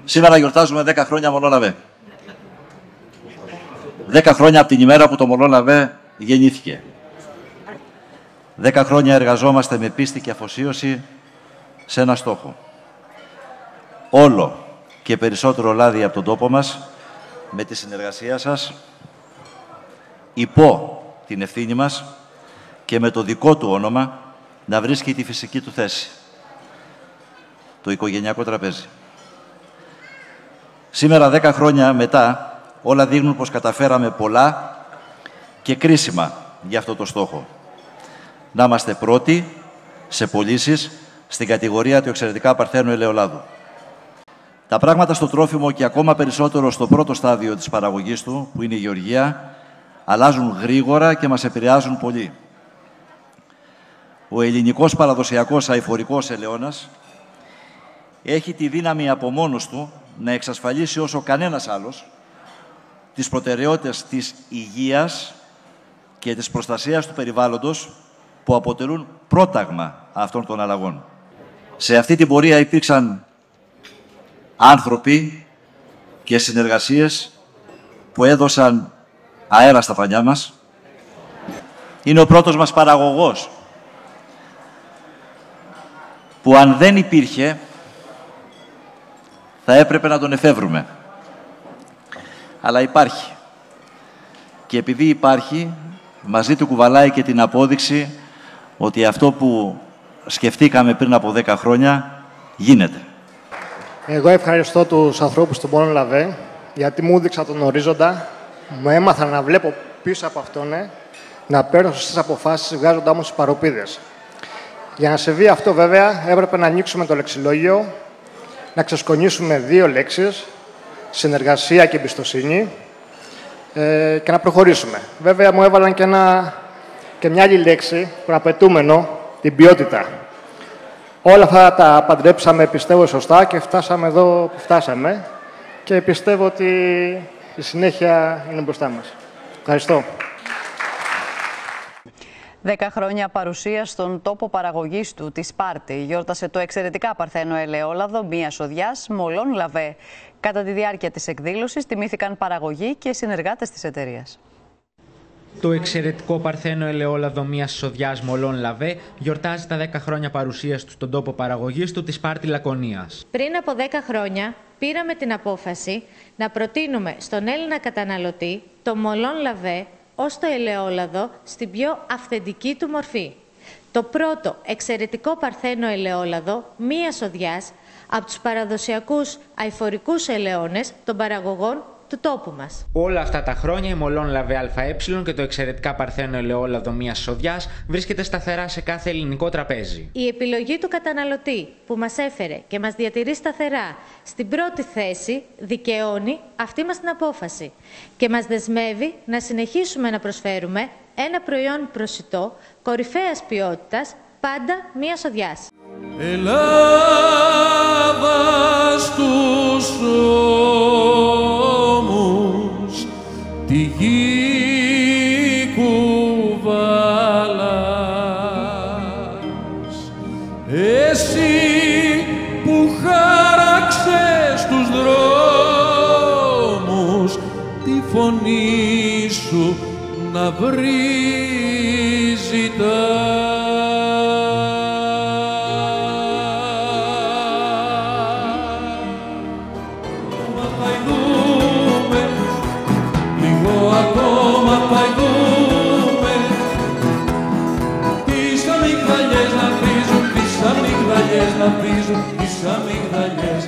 Σήμερα γιορτάζουμε 10 χρόνια Μολόν-Λαβέ. 10 χρόνια από την ημέρα που το Μολόν-Λαβέ γεννήθηκε. 10 χρόνια εργαζόμαστε με πίστη και αφοσίωση σε ένα στόχο. Όλο και περισσότερο λάδι από τον τόπο μας, με τη συνεργασία σας, υπό την ευθύνη μας και με το δικό του όνομα, να βρίσκει τη φυσική του θέση. Το οικογενειακό τραπέζι. Σήμερα, 10 χρόνια μετά, όλα δείχνουν πως καταφέραμε πολλά και κρίσιμα για αυτό το στόχο. Να είμαστε πρώτοι σε πωλήσεις στην κατηγορία του εξαιρετικά παρθένου ελαιολάδου. Τα πράγματα στο τρόφιμο και ακόμα περισσότερο στο πρώτο στάδιο της παραγωγής του, που είναι η γεωργία, αλλάζουν γρήγορα και μας επηρεάζουν πολύ. Ο ελληνικός παραδοσιακός αειφορικός ελαιώνας έχει τη δύναμη από μόνος του να εξασφαλίσει όσο κανένας άλλος τις προτεραιότητες της υγείας και της προστασίας του περιβάλλοντος που αποτελούν πρόταγμα αυτών των αλλαγών. Σε αυτή την πορεία υπήρξαν άνθρωποι και συνεργασίες που έδωσαν αέρα στα πανιά μας. Είναι ο πρώτος μας παραγωγός που αν δεν υπήρχε θα έπρεπε να τον εφεύρουμε. Αλλά υπάρχει. Και επειδή υπάρχει, μαζί του κουβαλάει και την απόδειξη ότι αυτό που σκεφτήκαμε πριν από 10 χρόνια γίνεται. Εγώ ευχαριστώ τους ανθρώπους του Μολόν-Λαβέ, γιατί μου έδειξαν τον ορίζοντα, μου έμαθαν να βλέπω πίσω από αυτόν, να παίρνω σωστές αποφάσεις, βγάζοντας όμως τις παροπίδες. Για να συμβεί αυτό, βέβαια, έπρεπε να ανοίξουμε το λεξιλόγιο, να ξεσκονίσουμε 2 λέξεις, συνεργασία και εμπιστοσύνη, και να προχωρήσουμε. Βέβαια, μου έβαλαν και μια άλλη λέξη, προαπαιτούμενο, την ποιότητα. Όλα αυτά τα παντρέψαμε, πιστεύω, σωστά και φτάσαμε εδώ που φτάσαμε και πιστεύω ότι η συνέχεια είναι μπροστά μας. Ευχαριστώ. 10 χρόνια παρουσία στον τόπο παραγωγής του, τη Σπάρτη, γιόρτασε το εξαιρετικά παρθένο ελαιόλαδο Μία Σοδιάς Μολόν-Λαβέ. Κατά τη διάρκεια της εκδήλωσης τιμήθηκαν παραγωγοί και συνεργάτες της εταιρείας. Το εξαιρετικό παρθένο ελαιόλαδο Μίας Σοδιάς Μολόν-Λαβέ γιορτάζει τα 10 χρόνια παρουσίας του στον τόπο παραγωγής του, τη Σπάρτη Λακωνίας. Πριν από 10 χρόνια πήραμε την απόφαση να προτείνουμε στον Έλληνα καταναλωτή το Μολόν-Λαβέ ως το ελαιόλαδο στην πιο αυθεντική του μορφή. Το πρώτο εξαιρετικό παρθένο ελαιόλαδο Μία Σοδιάς από τους παραδοσιακούς αειφορικούς ελαιώνες των παραγωγών του τόπου μας. Όλα αυτά τα χρόνια η Μολόν-Λαβέ ΑΕ και το εξαιρετικά παρθένο ελαιόλαδο Μίας Σοδιάς βρίσκεται σταθερά σε κάθε ελληνικό τραπέζι. Η επιλογή του καταναλωτή που μας έφερε και μας διατηρεί σταθερά στην πρώτη θέση δικαιώνει αυτή μας την απόφαση και μας δεσμεύει να συνεχίσουμε να προσφέρουμε ένα προϊόν προσιτό, κορυφαίας ποιότητας, πάντα Μίας Σοδιάς. Ελλάδα στους ώμους τη γη κουβαλάς, εσύ που χάραξες τους δρόμους τη φωνή σου να βρει ζητάς. Να βρίζουν τις αμυγδαλιές,